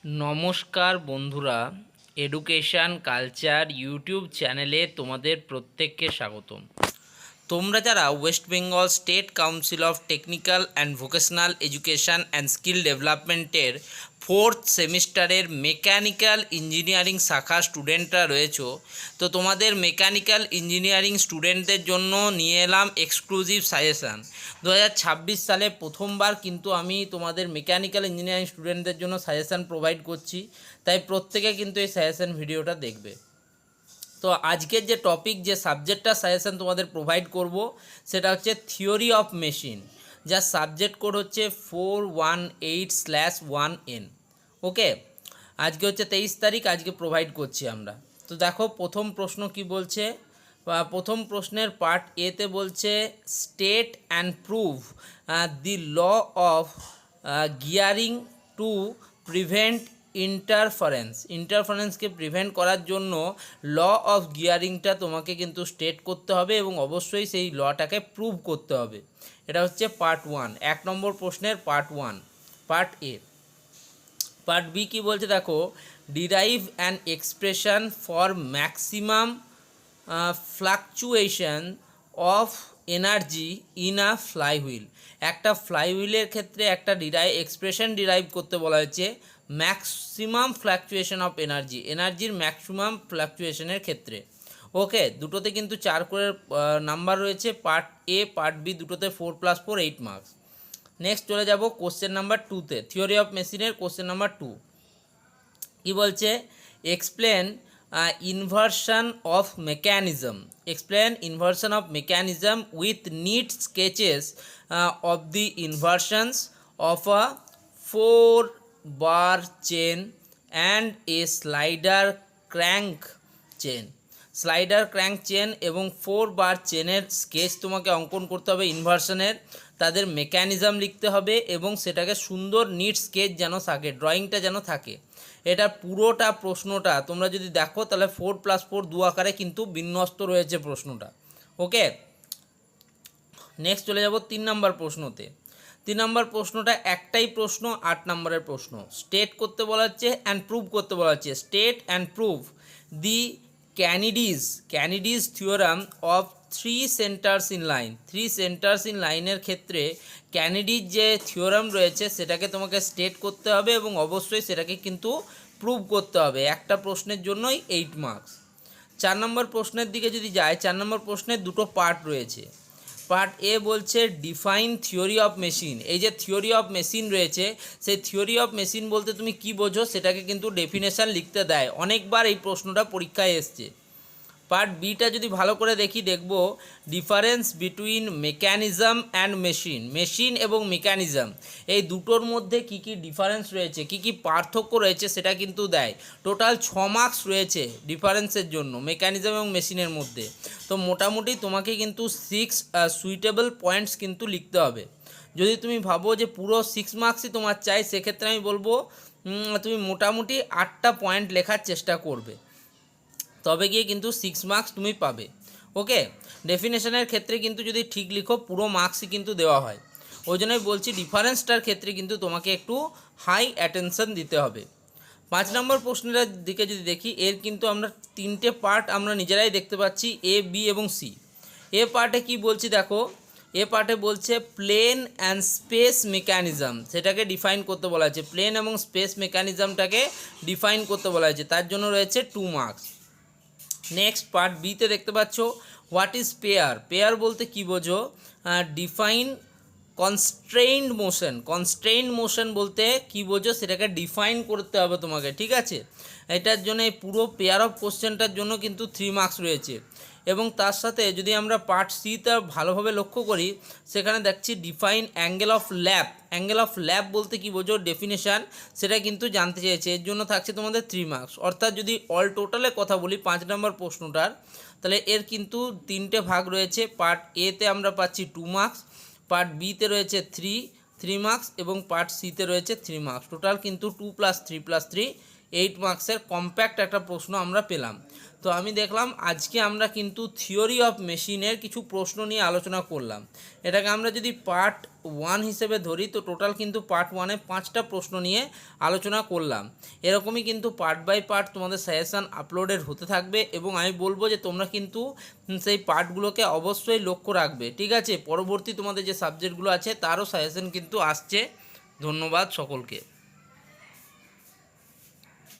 নমস্কার বন্ধুরা, education culture YouTube চ্যানেলে তোমাদের প্রত্যেককে স্বাগতম। তোমরা যারা West Bengal state council of technical and vocational education and skill ডেভেলপমেন্টের 4th সেমিস্টারের মেকানিক্যাল ইঞ্জিনিয়ারিং শাখার স্টুডেন্টরা রয়েছো, তো তোমাদের মেকানিক্যাল ইঞ্জিনিয়ারিং স্টুডেন্টদের জন্য নিয়ে এলাম এক্সক্লুসিভ সাজেশান। 2026 সালে প্রথমবার কিন্তু আমি তোমাদের মেকানিক্যাল ইঞ্জিনিয়ারিং স্টুডেন্টদের জন্য সাজেশান প্রোভাইড করছি, তাই প্রত্যেকে কিন্তু এই সাজেশান ভিডিওটা দেখবে। তো আজকের যে টপিক, যে সাবজেক্টটা সাজেশন তোমাদের প্রোভাইড করব, সেটা হচ্ছে থিওরি অফ মেশিন, যার সাবজেক্ট কোড হচ্ছে 418/1N। ওকে, আজকে হচ্ছে 23 তারিখ, আজকে প্রোভাইড করছি আমরা। তো দেখো প্রথম প্রশ্ন কি বলছে। প্রথম প্রশ্নের পার্ট এতে বলছে state and prove the law of gearing to prevent ইন্টারফারেন্সকে প্রিভেন্ট করার জন্য ল অফ গিয়ারিংটা তোমাকে কিন্তু স্টেট করতে হবে এবং অবশ্যই সেই লটাকে প্রুভ করতে হবে। এটা হচ্ছে পার্ট 1, 1 নম্বর প্রশ্নের part 1, part A. Part B কি বলছে দেখো, derive an expression for maximum fluctuation of energy in a flywheel. একটা ফ্লাইহুইলের ক্ষেত্রে একটা এক্সপ্রেশন ডিরাইভ করতে বলা হয়েছে ম্যাক্সিমাম ফ্লাকচুয়েশন অফ এনার্জির ম্যাক্সিমাম ফ্লাকচুয়েশনের ক্ষেত্রে। ওকে, দুটোতে কিন্তু 4 করে নাম্বার রয়েছে, পার্ট এ পার্ট বি দুটোতে 4+4 8 মার্কস। নেক্সট চলে যাব কোশ্চেন নাম্বার 2তে, থিওরি অফ মেশিনের কোশ্চেন নাম্বার 2 কি বলছে, explain inversion of mechanism with neat sketches of the inversions of a 4-bar chain and a slider crank chain এবং 4-bar চেনের sketch তোমাকে অঙ্কন করতে হবে ইনভার্সনের, তাদের মেকানিজম লিখতে হবে এবং সেটাকে সুন্দর নিট স্কেচ যেন থাকে, ড্রয়িংটা যেন থাকে। এটা পুরোটা প্রশ্নটা তোমরা যদি দেখো তাহলে 4+4 দু আকারে কিন্তু বিন্যস্ত রয়েছে প্রশ্নটা। ওকে, নেক্সট চলে যাব 3 নম্বর প্রশ্নতে। 3 নম্বর প্রশ্নটা একটাই প্রশ্ন, 8 নম্বরের প্রশ্ন। স্টেট করতে বলা হচ্ছে অ্যান্ড প্রুভ করতে বলা হচ্ছে। State and prove the Kennedy's theorem of 3 centres in লাইনের ক্ষেত্রে ক্যানিডির যে থিওরাম রয়েছে সেটাকে তোমাকে স্টেট করতে হবে এবং অবশ্যই সেটাকে কিন্তু প্রুভ করতে হবে। একটা প্রশ্নের জন্যই 8 মার্কস। 4 নম্বর প্রশ্নের দিকে যদি যায়, 4 নম্বর প্রশ্নের দুটো পার্ট রয়েছে। পার্ট এ বলছে ডিফাইন থিওরি অফ মেশিন। এই যে থিওরি অফ মেশিন রয়েছে, সেই থিওরি অফ মেশিন বলতে তুমি কি বোঝো সেটাকে কিন্তু ডেফিনেশন লিখতে দেয়, অনেকবার এই প্রশ্নটা পরীক্ষায় এসছে। পার্ট বিটা যদি ভালো করে দেখব difference between mechanism and machine এবং মেকানিজম, এই দুটোর মধ্যে কি কি ডিফারেন্স রয়েছে, কি কি পার্থক্য রয়েছে সেটা কিন্তু দেয়। টোটাল 6 মার্কস রয়েছে ডিফারেন্সের জন্য মেকানিজম এবং মেশিনের মধ্যে। তো মোটামুটি তোমাকে কিন্তু 6 সুইটেবল পয়েন্টস কিন্তু লিখতে হবে। যদি তুমি ভাবো যে পুরো 6 মার্কসই তোমার চাই, সেক্ষেত্রে আমি বলবো তুমি মোটামুটি 8টা পয়েন্ট লেখার চেষ্টা করবে, তবে গিয়ে কিন্তু 6 মার্কস তুমি পাবে। ওকে, ডেফিনেশনের ক্ষেত্রে কিন্তু যদি ঠিক লিখো পুরো মার্কসই কিন্তু দেওয়া হয়। ওই জন্যই বলছি ডিফারেন্সটার ক্ষেত্রে কিন্তু তোমাকে একটু হাই অ্যাটেনশন দিতে হবে। 5 নম্বর প্রশ্নের দিকে যদি দেখি, এর কিন্তু আমরা 3টে পার্ট আমরা নিজেরাই দেখতে পাচ্ছি, এ বি এবং সি। এ পার্টে কি বলছি দেখো, এ পার্টে বলছে প্লেন অ্যান্ড স্পেস মেকানিজম, সেটাকে ডিফাইন করতে বলা হয়েছে। প্লেন এবং স্পেস মেকানিজমটাকে ডিফাইন করতে বলা হয়েছে, তার জন্য রয়েছে 2 মার্কস। নেক্সট পার্ট বিতে দেখতে পাচ্ছ হোয়াট ইজ পেয়ার বলতে কি বোঝো, ডিফাইন কনস্ট্রেইনড মোশন বলতে কি বোঝো সেটাকে ডিফাইন করতে হবে তোমাকে, ঠিক আছে। এটার জন্য এই পুরো পেয়ার অফ কোশ্চেনটার জন্য কিন্তু 3 মার্কস রয়েছে। এবং তার সাথে যদি আমরা পার্ট সিতে ভালোভাবে লক্ষ্য করি, সেখানে দেখছি ডিফাইন অ্যাঙ্গেল অফ ল্যাপ বলতে কি বোঝো ডেফিনেশান, সেটা কিন্তু জানতে চেয়েছে, এর জন্য থাকছে তোমাদের 3 মার্কস। অর্থাৎ যদি অল টোটালে কথা বলি 5 নম্বর প্রশ্নটার, তাহলে এর কিন্তু 3টে ভাগ রয়েছে। পার্ট এতে আমরা পাচ্ছি 2 মার্কস, পার্ট বিতে রয়েছে 3 মার্কস এবং পার্ট সিতে রয়েছে 3 মার্কস। টোটাল কিন্তু 2+3+3 8 মার্কসের কম্প্যাক্ট একটা প্রশ্ন আমরা পেলাম। তো আমি দেখলাম আজকে আমরা কিন্তু থিওরি অফ মেশিনের কিছু প্রশ্ন নিয়ে আলোচনা করলাম। এটাকে আমরা যদি পার্ট 1 হিসেবে ধরি তো টোটাল কিন্তু পার্ট 1-এ 5টা প্রশ্ন নিয়ে আলোচনা করলাম। এরকমই কিন্তু পার্ট বাই পার্ট তোমাদের সাজেশান আপলোডেড হতে থাকবে এবং আমি বলবো যে তোমরা কিন্তু সেই পার্টগুলোকে অবশ্যই লক্ষ্য রাখবে, ঠিক আছে? পরবর্তী তোমাদের যে সাবজেক্টগুলো আছে তারও সাজেশান কিন্তু আসছে। ধন্যবাদ সকলকে।